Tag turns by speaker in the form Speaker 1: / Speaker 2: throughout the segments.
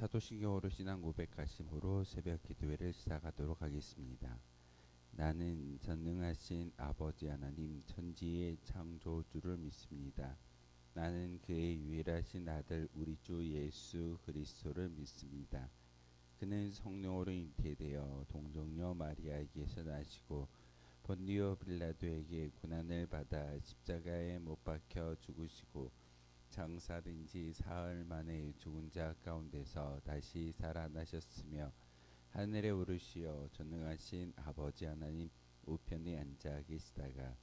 Speaker 1: 사도신경으로 신앙 고백하심으로 새벽 기도회를 시작하도록 하겠습니다. 나는 전능하신 아버지 하나님 천지의 창조주를 믿습니다. 나는 그의 유일하신 아들 우리 주 예수 그리스도를 믿습니다. 그는 성령으로 잉태되어 동정녀 마리아에게서 나시고 본디오 빌라도에게 고난을 받아 십자가에 못 박혀 죽으시고 장사된 지 사흘 만에 죽은 자 가운데서 다시 살아나셨으며 하늘에 오르시어 전능하신 아버지 하나님 우편에 앉아 계시다가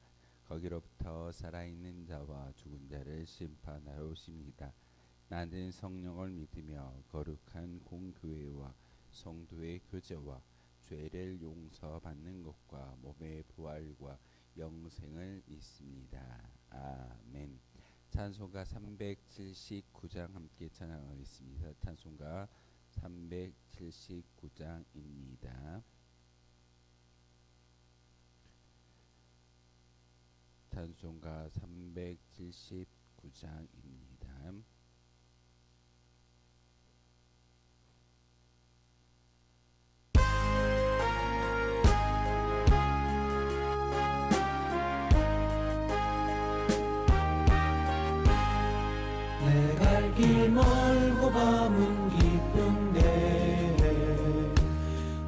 Speaker 1: 거기로부터 살아있는 자와 죽은 자를 심판하러 오십니다. 나는 성령을 믿으며 거룩한 공교회와 성도의 교제와 죄를 용서받는 것과 몸의 부활과 영생을 믿습니다. 아멘. 찬송가 379장 함께 찬양하겠습니다. 찬송가 379장입니다. 찬송가 379장입니다.
Speaker 2: 내 갈 길 멀고 밤은 깊은데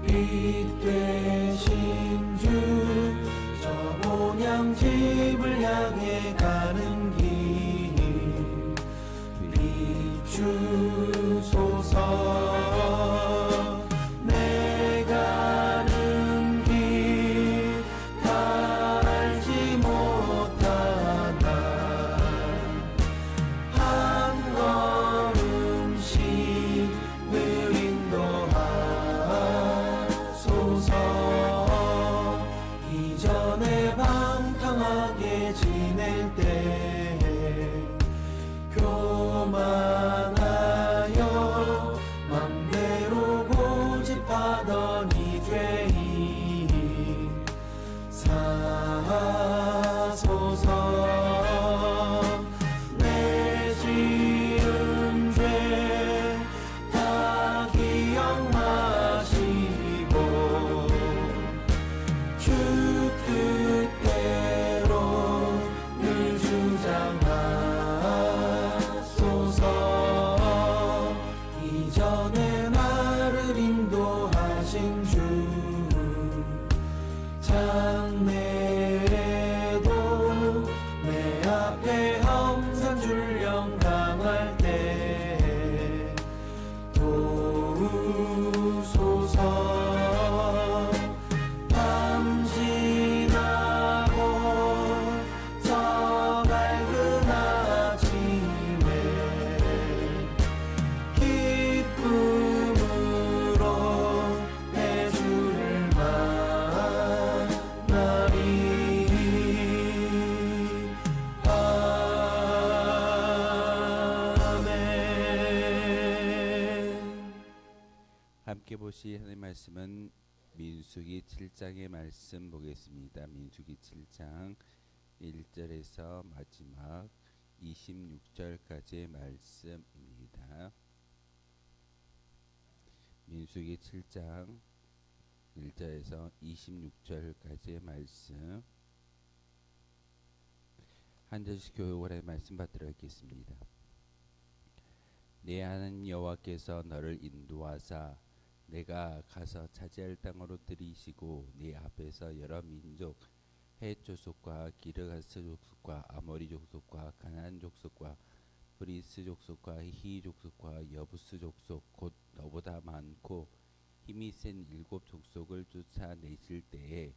Speaker 2: 빛 되신 주 저 본향 집을 향해 가는 길 비추소서. 내 가는 길 다 알지 못하나 한 걸음씩 늘 인도하소서. 이전에 방탕하게 지낼 때 교만하여 맘대로 고집하던 이 죄인 사하소서. 내 지은 죄 다 기억마시고 주 뜻대로 늘 주장하소서. 이전에 나를 인도하신 주 장래에도 내 앞에 항상 줄령 당할 때 도우소서. 밤 지나고 저 밝은 아침에 기쁨으로 내 주를 만나리. 아멘.
Speaker 1: 함께 보실 하나님의 말씀은 민수기 7장의 말씀 보겠습니다. 민수기 7장 1절에서 마지막 26절까지의 말씀입니다. 민수기 7장 1절에서 26절까지의 말씀 한 절씩 교육을 해 말씀 받도록 하겠습니다. 내 하나님 여호와께서 너를 인도하사 내가 가서 차지할 땅으로 들이시고 네 앞에서 여러 민족 헷 족속과 기르가스 족속과 아모리 족속과 가나안 족속과 브리스 족속과 히 족속과 여부스 족속 곧 너보다 많고 힘이 센 7 족속을 쫓아내실 때에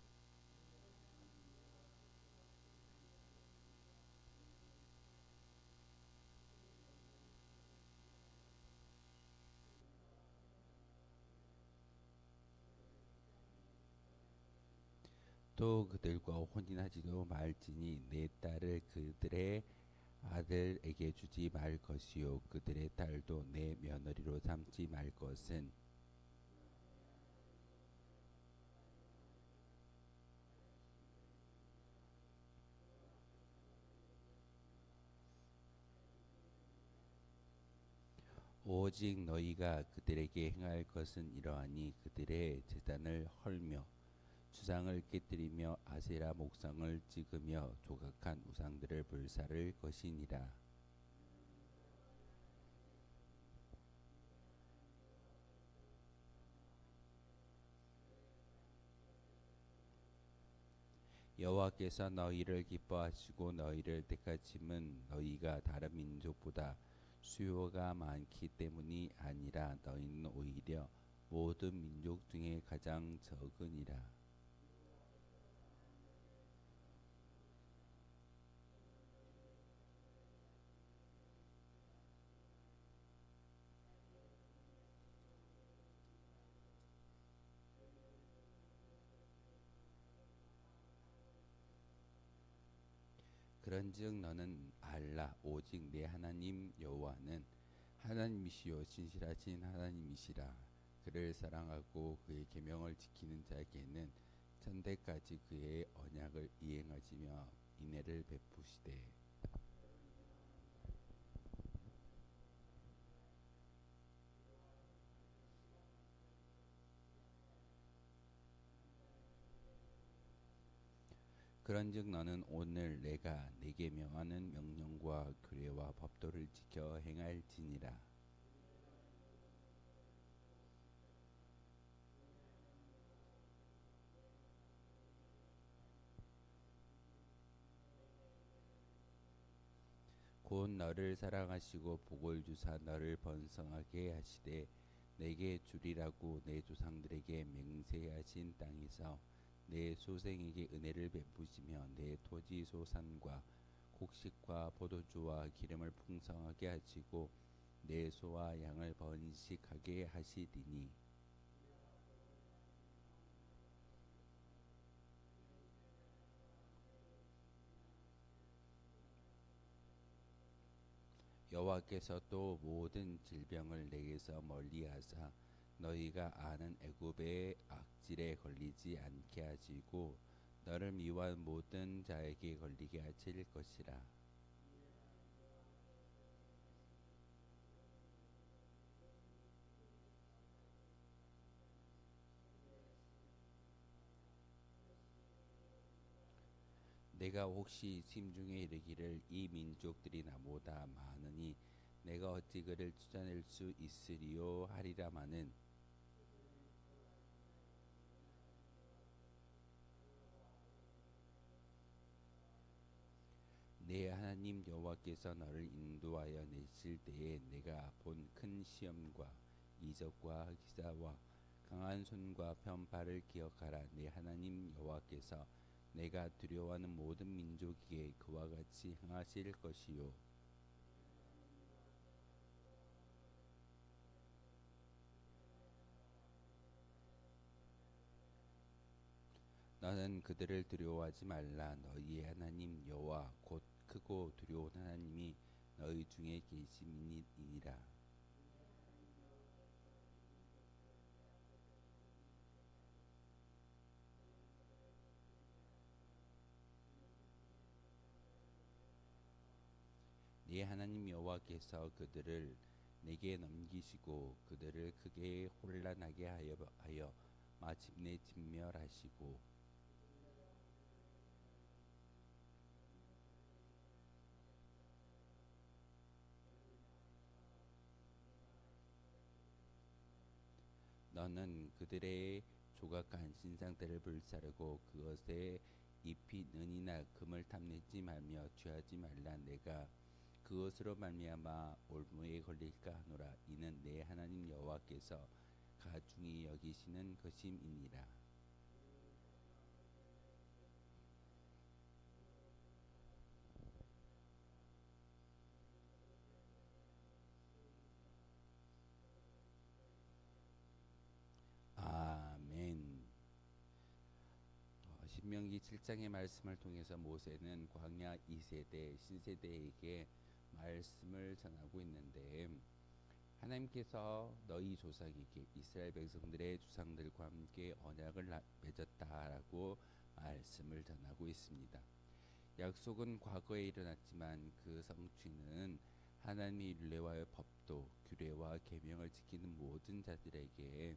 Speaker 1: 또 그들과 혼인하지도 말지니 내 딸을 그들의 아들에게 주지 말 것이요 그들의 딸도 내 며느리로 삼지 말 것은 오직 너희가 그들에게 행할 것은 이러하니 그들의 제단을 헐며 주상을 깨뜨리며 아세라 목상을 찍으며 조각한 우상들을 불사를 것이니라. 여호와께서 너희를 기뻐하시고 너희를 택하심은 너희가 다른 민족보다 수요가 많기 때문이 아니라 너희는 오히려 모든 민족 중에 가장 적으니라. 그런즉 너는 알라 오직 내 하나님 여호와는 하나님이시요 진실하신 하나님이시라. 그를 사랑하고 그의 계명을 지키는 자에게는 천대까지 그의 언약을 이행하시며 인애를 베푸시되 그런즉 너는 오늘 내가 네게 명하는 명령과 규례와 법도를 지켜 행할지니라. 곧 너를 사랑하시고 복을 주사 너를 번성하게 하시되 내게 주리라고 내 조상들에게 맹세하신 땅에서 내 소생에게 은혜를 베푸시며 내 토지 소산과 곡식과 포도주와 기름을 풍성하게 하시고 내 소와 양을 번식하게 하시리니 여호와께서 또 모든 질병을 내게서 멀리하사 너희가 아는 애굽의 악질에 걸리지 않게 하시고 너를 미워한 모든 자에게 걸리게 하실 것이라. 내가 혹시 심중에 이르기를 이 민족들이 나보다 많으니 내가 어찌 그를 쫓아낼 수 있으리요 하리라마는 내 하나님 여호와께서 너를 인도하여 내실 때에 내가 본 큰 시험과 이적과 기사와 강한 손과 편팔을 기억하라. 내 하나님 여호와께서 내가 두려워하는 모든 민족에게 그와 같이 행하실 것이요 너는 그들을 두려워하지 말라. 너희의 하나님 여호와 곧 크고 두려운 하나님이 너희 중에 계심이니라. 네 하나님 여호와께서 그들을 내게 넘기시고 그들을 크게 혼란하게 하여 마침내 진멸하시고 너는 그들의 조각한 신상들을 불사르고 그것에 잎이 는이나 금을 탐내지 말며 취하지 말라. 내가 그것으로 말미암아 올무에 걸릴까 하노라. 이는 내 하나님 여호와께서 가중히 여기시는 것임이니라. 아멘. 신명기 7장의 말씀을 통해서 모세는 광야 2세대 신세대에게 말씀을 전하고 있는데 하나님께서 너희 조상에게 이스라엘 백성들의 주상들과 함께 언약을 맺었다라고 말씀을 전하고 있습니다. 약속은 과거에 일어났지만 그 성취는 하나님의 율례와 법도 규례와 계명을 지키는 모든 자들에게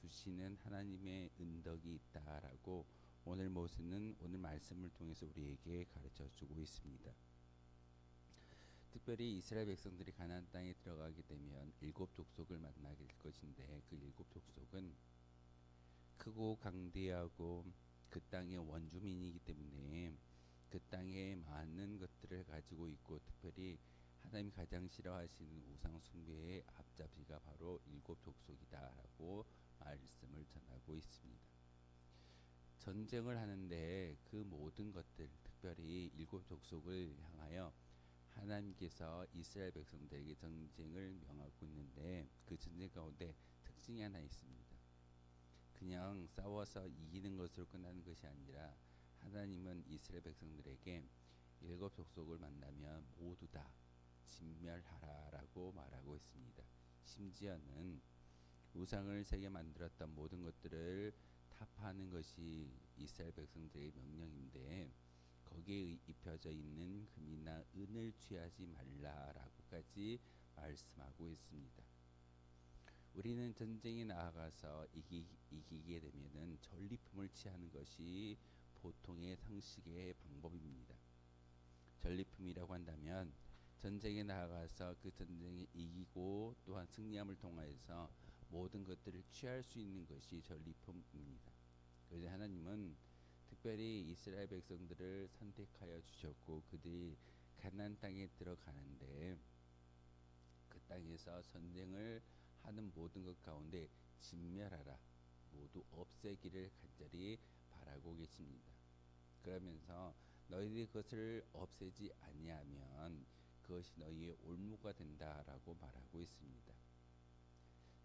Speaker 1: 주시는 하나님의 은덕이 있다라고 오늘 모세는 오늘 말씀을 통해서 우리에게 가르쳐 주고 있습니다. 특별히 이스라엘 백성들이 가나안 땅에 들어가게 되면 일곱 족속을 만나게 될 것인데 그 일곱 족속은 크고 강대하고 그 땅의 원주민이기 때문에 그 땅에 많은 것들을 가지고 있고 특별히 하나님 가장 싫어하시는 우상 숭배의 앞잡이가 바로 일곱 족속이다라고 말씀을 전하고 있습니다. 전쟁을 하는데 그 모든 것들 특별히 일곱 족속을 향하여 하나님께서 이스라엘 백성들에게 전쟁을 명하고 있는데 그 전쟁 가운데 특징이 하나 있습니다. 그냥 싸워서 이기는 것으로 끝나는 것이 아니라 하나님은 이스라엘 백성들에게 일곱 족속을 만나면 모두 다 진멸하라라고 말하고 있습니다. 심지어는 우상을 새겨 만들었던 모든 것들을 타파하는 것이 이스라엘 백성들의 명령인데 거기에 입혀져 있는 금이나 은을 취하지 말라라고까지 말씀하고 있습니다. 우리는 전쟁에 나아가서 이기게 되면은 전리품을 취하는 것이 보통의 상식의 방법입니다. 전리품이라고 한다면 전쟁에 나아가서 그 전쟁에 이기고 또한 승리함을 통하여서 모든 것들을 취할 수 있는 것이 전리품입니다. 그래서 하나님은 특별히 이스라엘 백성들을 선택하여 주셨고 그들이 가나안 땅에 들어가는데 그 땅에서 전쟁을 하는 모든 것 가운데 진멸하라 모두 없애기를 간절히 바라고 계십니다. 그러면서 너희들이 그것을 없애지 아니하면 그것이 너희의 올무가 된다라고 말하고 있습니다.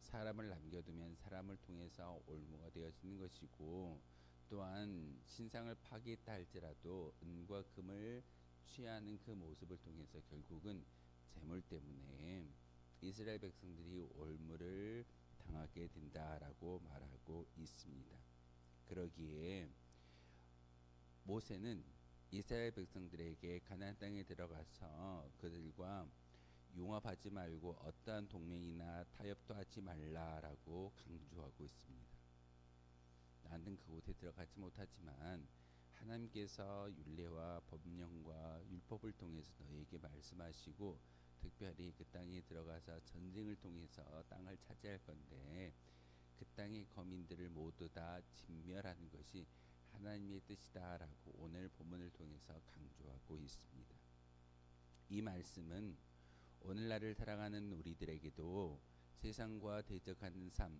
Speaker 1: 사람을 남겨두면 사람을 통해서 올무가 되어지는 것이고 또한 신상을 파괴했다 할지라도 은과 금을 취하는 그 모습을 통해서 결국은 재물 때문에 이스라엘 백성들이 올무를 당하게 된다라고 말하고 있습니다. 그러기에 모세는 이스라엘 백성들에게 가나안 땅에 들어가서 그들과 융합하지 말고 어떠한 동맹이나 타협도 하지 말라라고 강조하고 있습니다. 나는 그곳에 들어가지 못하지만 하나님께서 율례와 법령과 율법을 통해서 너희에게 말씀하시고 특별히 그 땅에 들어가서 전쟁을 통해서 땅을 차지할 건데 그 땅의 거민들을 모두 다 진멸하는 것이 하나님의 뜻이다라고 오늘 본문을 통해서 강조하고 있습니다. 이 말씀은 오늘날을 살아가는 우리들에게도 세상과 대적하는 삶,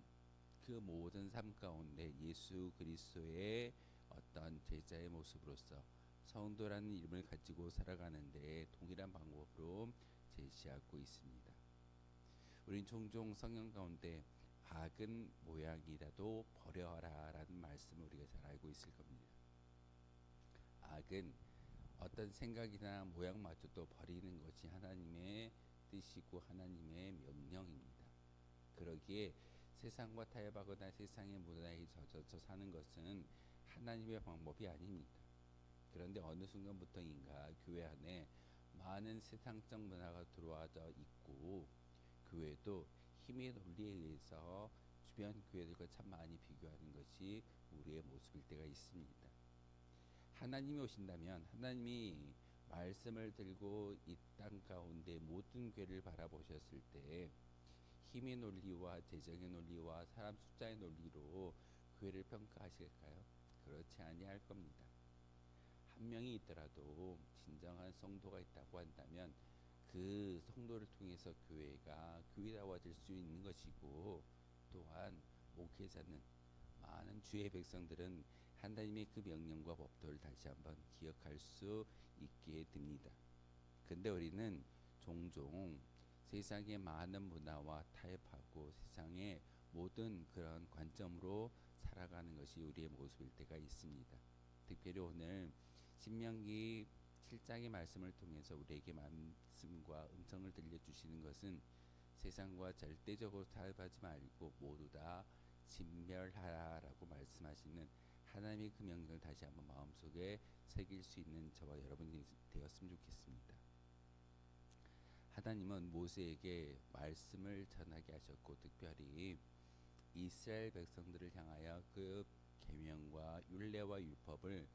Speaker 1: 그 모든 삶 가운데 예수 그리스도의 어떤 제자의 모습으로서 성도라는 이름을 가지고 살아가는데 동일한 방법으로 제시하고 있습니다. 우린 종종 성경 가운데 악은 모양이라도 버려라라는 말씀을 우리가 잘 알고 있을 겁니다. 악은 어떤 생각이나 모양마저도 버리는 것이 하나님의 뜻이고 하나님의 명령입니다. 그러기에 세상과 타협하거나 세상의 문화에 젖어서 사는 것은 하나님의 방법이 아닙니다. 그런데 어느 순간부터인가 교회 안에 많은 세상적 문화가 들어와져 있고 교회도 힘의 논리에 의해서 주변 교회들과 참 많이 비교하는 것이 우리의 모습일 때가 있습니다. 하나님이 오신다면 하나님이 말씀을 들고 이 땅 가운데 모든 교회를 바라보셨을 때 힘의 논리와 재정의 논리와 사람 숫자의 논리로 교회를 평가하실까요? 그렇지 아니할 겁니다. 한 명이 있더라도 진정한 성도가 있다고 한다면 그 성도를 통해서 교회가 교회다워질 수 있는 것이고 또한 목회자는 많은 주의 백성들은 하나님의 그 명령과 법도를 다시 한번 기억할 수 있게 됩니다. 근데 우리는 종종 세상의 많은 문화와 타협하고 세상의 모든 그런 관점으로 살아가는 것이 우리의 모습일 때가 있습니다. 특별히 오늘 신명기 7장의 말씀을 통해서 우리에게 말씀과 음성을 들려주시는 것은 세상과 절대적으로 타협하지 말고 모두 다 진멸하라라고 말씀하시는 하나님의 그 명령을 다시 한번 마음속에 새길 수 있는 저와 여러분이 되었으면 좋겠습니다. 하나님은 모세에게 말씀을 전하게 하셨고 특별히 이스라엘 백성들을 향하여 그 계명과 율례와 율법을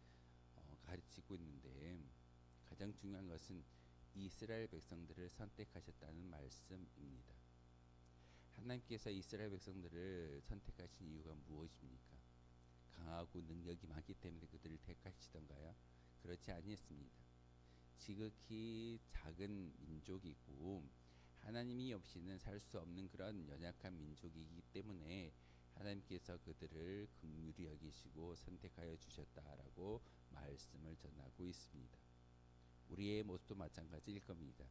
Speaker 1: 가르치고 있는데 가장 중요한 것은 이스라엘 백성들을 선택하셨다는 말씀입니다. 하나님께서 이스라엘 백성들을 선택하신 이유가 무엇입니까? 강하고 능력이 많기 때문에 그들을 택하시던가요? 그렇지 아니했습니다. 지극히 작은 민족이고 하나님이 없이는 살 수 없는 그런 연약한 민족이기 때문에 하나님께서 그들을 긍휼히 여기시고 선택하여 주셨다라고 말씀을 전하고 있습니다. 우리의 모습도 마찬가지일 겁니다.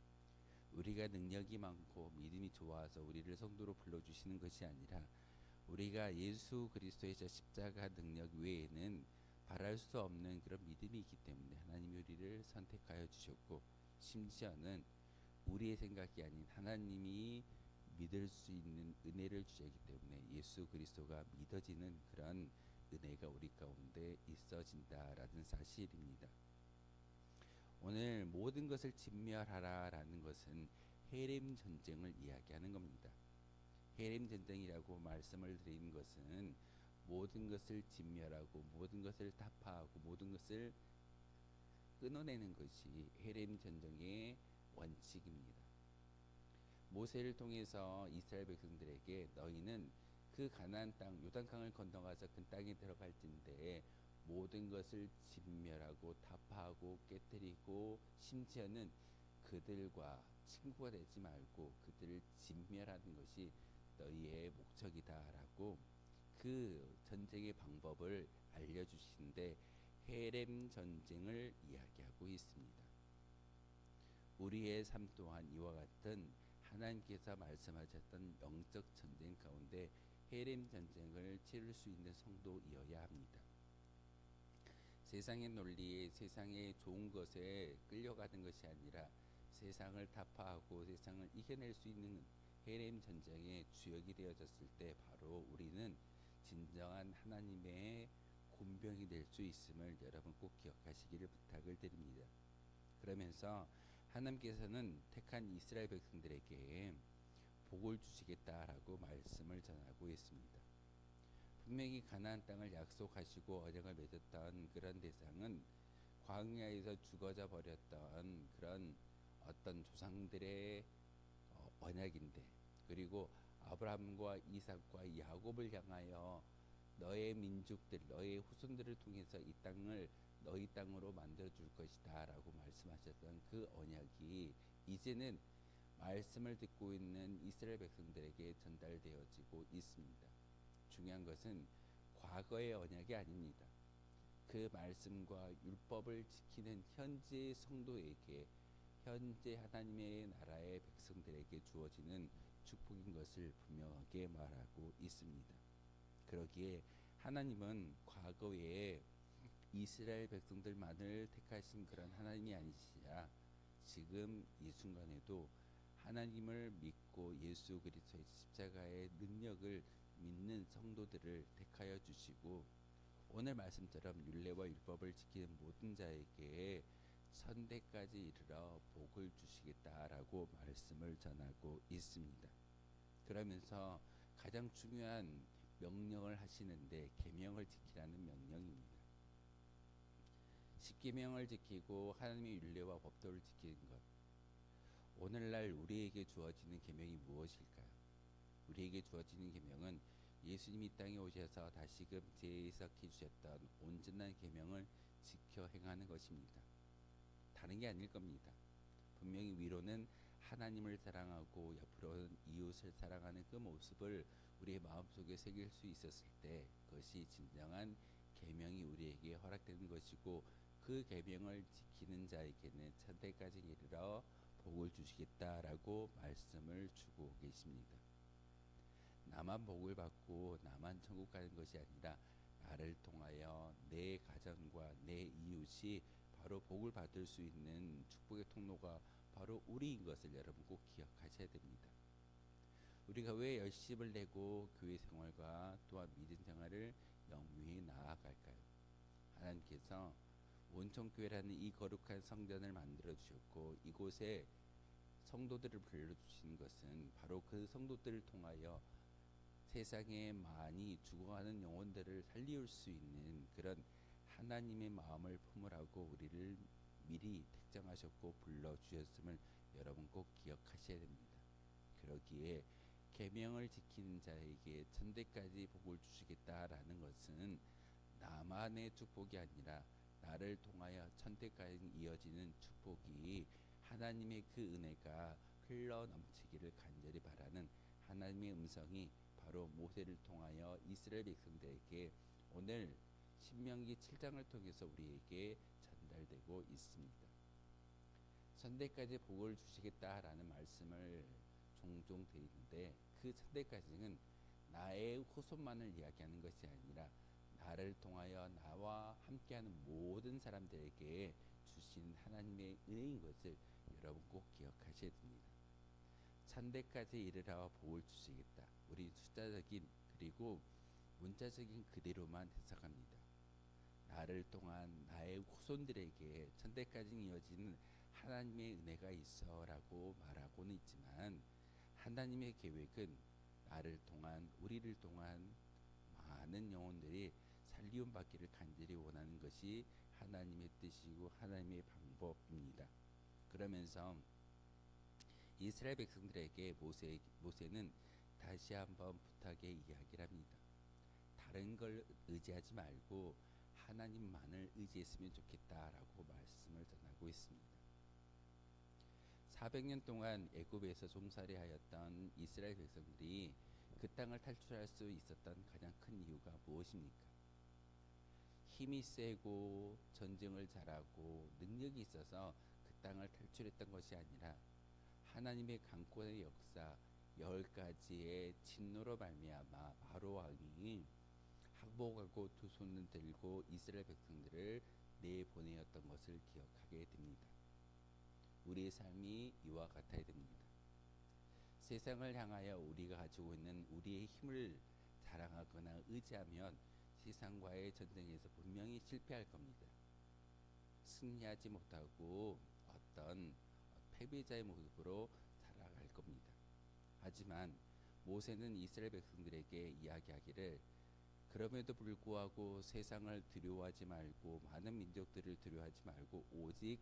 Speaker 1: 우리가 능력이 많고 믿음이 좋아서 우리를 성도로 불러주시는 것이 아니라 우리가 예수 그리스도의 저 십자가 능력 외에는 바랄 수 없는 그런 믿음이 있기 때문에 하나님이 우리를 선택하여 주셨고 심지어는 우리의 생각이 아닌 하나님이 믿을 수 있는 은혜를 주시기 때문에 예수 그리스도가 믿어지는 그런 은혜가 우리 가운데 있어진다라는 사실입니다. 오늘 모든 것을 진멸하라라는 것은 헤렘 전쟁을 이야기하는 겁니다. 헤렘 전쟁이라고 말씀을 드리는 것은 모든 것을 진멸하고 모든 것을 타파하고 모든 것을 끊어내는 것이 헤렘 전쟁의 원칙입니다. 모세를 통해서 이스라엘 백성들에게 너희는 그 가나안 땅 요단강을 건너가서 그 땅에 들어갈진대 모든 것을 진멸하고 타파하고 깨뜨리고 심지어는 그들과 친구가 되지 말고 그들을 진멸하는 것이 너희의 목적이다라고 그 전쟁의 방법을 알려주시는데 헤렘 전쟁을 이야기하고 있습니다. 우리의 삶 또한 이와 같은 하나님께서 말씀하셨던 영적 전쟁 가운데 헤렘 전쟁을 치를 수 있는 성도이어야 합니다. 세상의 논리에 세상의 좋은 것에 끌려가는 것이 아니라 세상을 타파하고 세상을 이겨낼 수 있는 헤렘 전쟁의 주역이 되어졌을 때 바로 우리는 진정한 하나님의 군병이 될 수 있음을 여러분 꼭 기억하시기를 부탁을 드립니다. 그러면서 하나님께서는 택한 이스라엘 백성들에게 복을 주시겠다라고 말씀을 전하고 있습니다. 분명히 가나안 땅을 약속하시고 언약을 맺었던 그런 대상은 광야에서 죽어져 버렸던 그런 어떤 조상들의 언약인데 그리고 아브라함과 이삭과 야곱을 향하여 너의 민족들 너의 후손들을 통해서 이 땅을 너희 땅으로 만들어 줄 것이다 라고 말씀하셨던 그 언약이 이제는 말씀을 듣고 있는 이스라엘 백성들에게 전달되어지고 있습니다. 중요한 것은 과거의 언약이 아닙니다. 그 말씀과 율법을 지키는 현재 성도에게 현재 하나님의 나라의 백성들에게 주어지는 축복인 것을 분명하게 말하고 있습니다. 그러기에 하나님은 과거에 이스라엘 백성들만을 택하신 그런 하나님이 아니시라 지금 이 순간에도 하나님을 믿고 예수 그리스도의 십자가의 능력을 믿는 성도들을 택하여 주시고 오늘 말씀처럼 율례와 율법을 지키는 모든 자에게 천대까지 이르러 복을 주시겠다라고 말씀을 전하고 있습니다. 그러면서 가장 중요한 명령을 하시는데 계명을 지키라는 명령입니다. 십계명을 지키고 하나님의 율례와 법도를 지키는 것. 오늘날 우리에게 주어지는 계명이 무엇일까요? 우리에게 주어지는 계명은 예수님이 땅에 오셔서 다시금 재해석해 주셨던 온전한 계명을 지켜 행하는 것입니다. 다른 게 아닐 겁니다. 분명히 위로는 하나님을 사랑하고 옆으로는 이웃을 사랑하는 그 모습을 우리의 마음속에 새길 수 있었을 때 그것이 진정한 계명이 우리에게 허락되는 것이고 그 계명을 지키는 자에게는 천대까지 이르러 복을 주시겠다라고 말씀을 주고 계십니다. 나만 복을 받고 나만 천국 가는 것이 아니라 나를 통하여 내 가정과 내 이웃이 바로 복을 받을 수 있는 축복의 통로가 바로 우리인 것을 여러분 꼭 기억하셔야 됩니다. 우리가 왜 열심을 내고 교회 생활과 또한 믿음 생활을 영위해 나아갈까요? 하나님께서 온천교회라는 이 거룩한 성전을 만들어 주셨고 이곳에 성도들을 불러주신 것은 바로 그 성도들을 통하여 세상에 많이 죽어가는 영혼들을 살리울 수 있는 그런 하나님의 마음을 품으라고 우리를 미리 택정하셨고 불러주셨음을 여러분 꼭 기억하셔야 됩니다. 그러기에 계명을 지키는 자에게 천대까지 복을 주시겠다라는 것은 나만의 축복이 아니라 나를 통하여 천대까지 이어지는 축복이 하나님의 그 은혜가 흘러 넘치기를 간절히 바라는 하나님의 음성이 바로 모세를 통하여 이스라엘 백성들에게 오늘 신명기 7장을 통해서 우리에게 전달되고 있습니다. 천대까지 복을 주시겠다라는 말씀을 종종 드리는데 그 천대까지는 나의 후손만을 이야기하는 것이 아니라 나를 통하여 나와 함께하는 모든 사람들에게 주신 하나님의 은혜인 것을 여러분 꼭 기억하셔야 됩니다. 천대까지 이르러 복을 주시겠다. 우리 숫자적인 그리고 문자적인 그대로만 해석합니다. 나를 통한 나의 후손들에게 천대까지 이어지는 하나님의 은혜가 있어라고 말하고는 있지만 하나님의 계획은 나를 통한 우리를 통한 많은 영혼들이 살리움 받기를 간절히 원하는 것이 하나님의 뜻이고 하나님의 방법입니다. 그러면서 이스라엘 백성들에게 모세는 다시 한번 부탁의 이야기를 합니다. 다른 걸 의지하지 말고 하나님만을 의지했으면 좋겠다라고 말씀을 전하고 있습니다. 400년 동안 애굽에서 종살이하였던 이스라엘 백성들이 그 땅을 탈출할 수 있었던 가장 큰 이유가 무엇입니까? 힘이 세고 전쟁을 잘하고 능력이 있어서 그 땅을 탈출했던 것이 아니라 하나님의 강권의 역사 10가지의 진노로 말미암아 바로 왕이 항복하고 두 손을 들고 이스라엘 백성들을 내보내었던 것을 기억하게 됩니다. 우리의 삶이 이와 같아야 됩니다. 세상을 향하여 우리가 가지고 있는 우리의 힘을 자랑하거나 의지하면 세상과의 전쟁에서 분명히 실패할 겁니다. 승리하지 못하고 어떤 패배자의 모습으로 살아갈 겁니다. 하지만 모세는 이스라엘 백성들에게 이야기하기를 그럼에도 불구하고 세상을 두려워하지 말고 많은 민족들을 두려워하지 말고 오직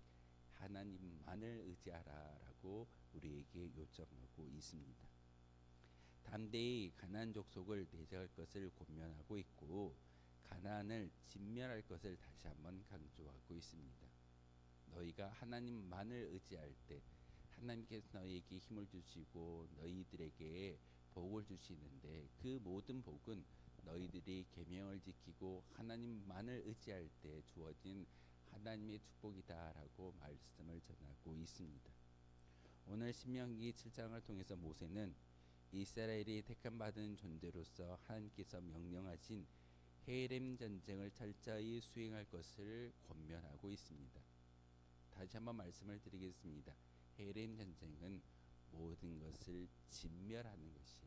Speaker 1: 하나님만을 의지하라 라고 우리에게 요청하고 있습니다. 담대히 가나안 족속을 대적할 것을 권면하고 있고 가나안을 진멸할 것을 다시 한번 강조하고 있습니다. 너희가 하나님만을 의지할 때 하나님께서 너희에게 힘을 주시고 너희들에게 복을 주시는데 그 모든 복은 너희들이 계명을 지키고 하나님만을 의지할 때 주어진 하나님의 축복이다라고 말씀을 전하고 있습니다. 오늘 신명기 7장을 통해서 모세는 이스라엘이 택함받은 존재로서 하나님께서 명령하신 헤렘 전쟁을 철저히 수행할 것을 권면하고 있습니다. 다시 한번 말씀을 드리겠습니다. 헤렘 전쟁은 모든 것을 진멸하는 것이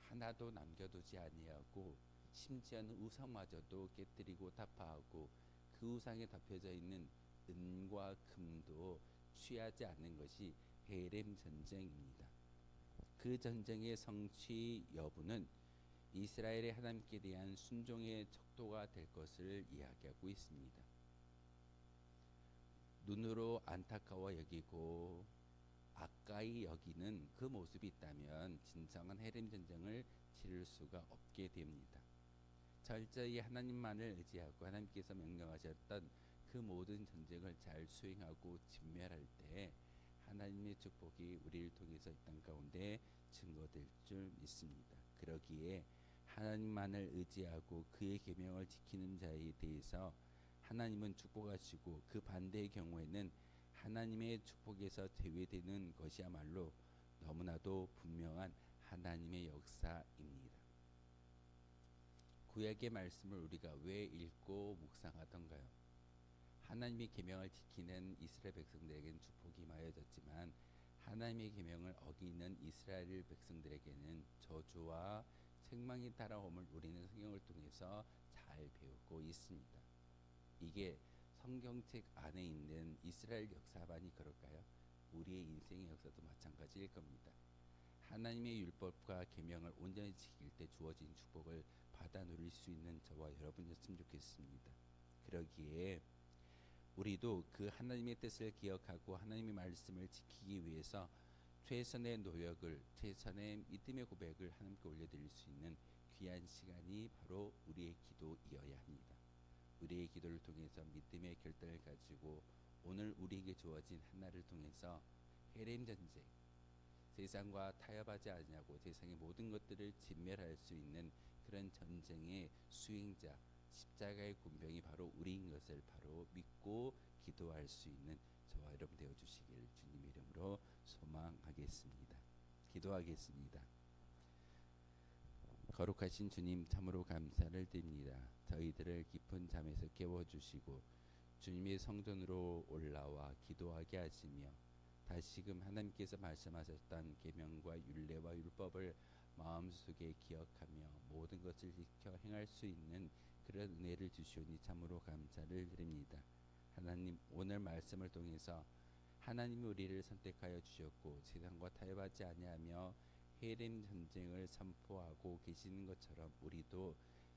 Speaker 1: 하나도 남겨두지 아니하고 심지어는 우상마저도 깨뜨리고 타파하고 그 우상에 덮여져 있는 은과 금도 취하지 않는 것이 헤렘 전쟁입니다. 그 전쟁의 성취 여부는 이스라엘의 하나님께 대한 순종의 척도가 될 것을 이야기하고 있습니다. 눈으로 안타까워 여기고 아까이 여기는 그 모습이 있다면 진정한 헤렘 전쟁을 치를 수가 없게 됩니다. 철저히 하나님만을 의지하고 하나님께서 명령하셨던 그 모든 전쟁을 잘 수행하고 진멸할 때 하나님의 축복이 우리를 통해서 이 땅 가운데 증거될 줄 믿습니다. 그러기에 하나님만을 의지하고 그의 계명을 지키는 자에 대해서 하나님은 축복하시고 그 반대의 경우에는 하나님의 축복에서 제외되는 것이야말로 너무나도 분명한 하나님의 역사입니다. 구약의 말씀을 우리가 왜 읽고 묵상하던가요? 하나님의 계명을 지키는 이스라엘 백성들에게는 축복이 임하여졌지만 하나님의 계명을 어기는 이스라엘 백성들에게는 저주와 책망이 따라옴을 우리는 성경을 통해서 잘 배우고 있습니다. 이게 성경책 안에 있는 이스라엘 역사만이 그럴까요? 우리의 인생의 역사도 마찬가지일 겁니다. 하나님의 율법과 계명을 온전히 지킬 때 주어진 축복을 받아 누릴 수 있는 저와 여러분이었으면 좋겠습니다. 그러기에 우리도 그 하나님의 뜻을 기억하고 하나님의 말씀을 지키기 위해서 최선의 노력을, 최선의 믿음의 고백을 하나님께 올려드릴 수 있는 귀한 시간이 바로 우리의 기도이어야 합니다. 우리의 기도를 통해서 믿음의 결단을 가지고 오늘 우리에게 주어진 하나를 통해서 헤렘 전쟁, 세상과 타협하지 않냐고 세상의 모든 것들을 진멸할 수 있는 그런 전쟁의 수행자, 십자가의 군병이 바로 우리인 것을 바로 믿고 기도할 수 있는 저와 여러분 되어 주시길 주님의 이름으로 소망하겠습니다. 기도하겠습니다. 거룩하신 주님, 참으로 감사를 드립니다. 저희들을 깊은 잠에서 깨워주시고 주님의 성전으로 올라와 기도하게 하시며 다시금 하나님께서 말씀하셨던 계명과 율례와 율법을 마음속에 기억하며 모든 것을 지켜 행할 수 있는 그런 은혜를 주시오니 참으로 감사를 드립니다. 하나님, 오늘 말씀을 통해서 하나님이 우리를 선택하여 주셨고 세상과 타협하지 아니하며 헤렘 전쟁을 선포하고 계시는 것처럼 우리도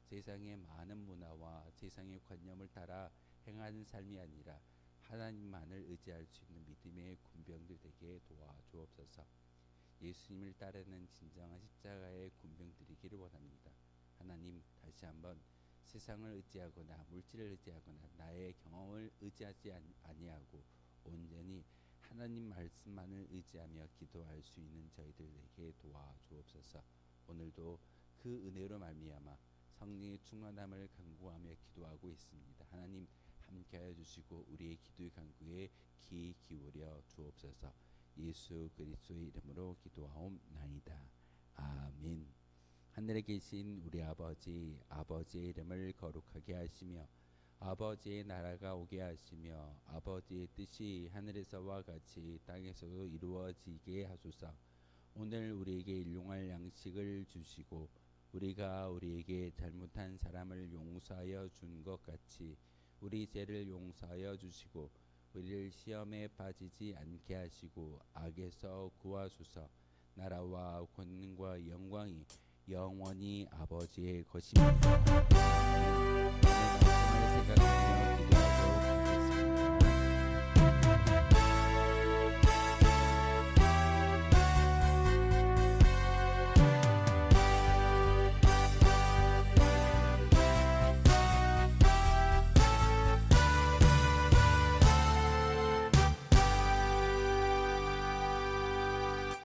Speaker 1: 세상의 많은 문화와 세상의 관념을 따라 행하는 삶이 아니라 하나님만을 의지할 수 있는 믿음의 군병들 되게 도와주옵소서. 예수님을 따르는 진정한 십자가의 군병들이기를 원합니다. 하나님, 다시 한번 세상을 의지하거나 물질을 의지하거나 나의 경험을 의지하지 아니하고 온전히 하나님 말씀만을 의지하며 기도할 수 있는 저희들에게 도와주옵소서. 오늘도 그 은혜로 말미암아 성령의 충만함을 간구하며 기도하고 있습니다. 하나님 함께하여 주시고 우리의 기도의 간구에 귀 기울여 주옵소서. 예수 그리스도의 이름으로 기도하옵나이다. 아멘. 하늘에 계신 우리 아버지, 아버지의 이름을 거룩하게 하시며 아버지의 나라가 오게 하시며 아버지의 뜻이 하늘에서와 같이 땅에서도 이루어지게 하소서. 오늘 우리에게 일용할 양식을 주시고 우리가 우리에게 잘못한 사람을 용서하여 준 것 같이 우리 죄를 용서하여 주시고 우리를 시험에 빠지지 않게 하시고 악에서 구하소서. 나라와 권능과 영광이 영원히 아버지의 것입니다. 오늘 말씀을 생각하며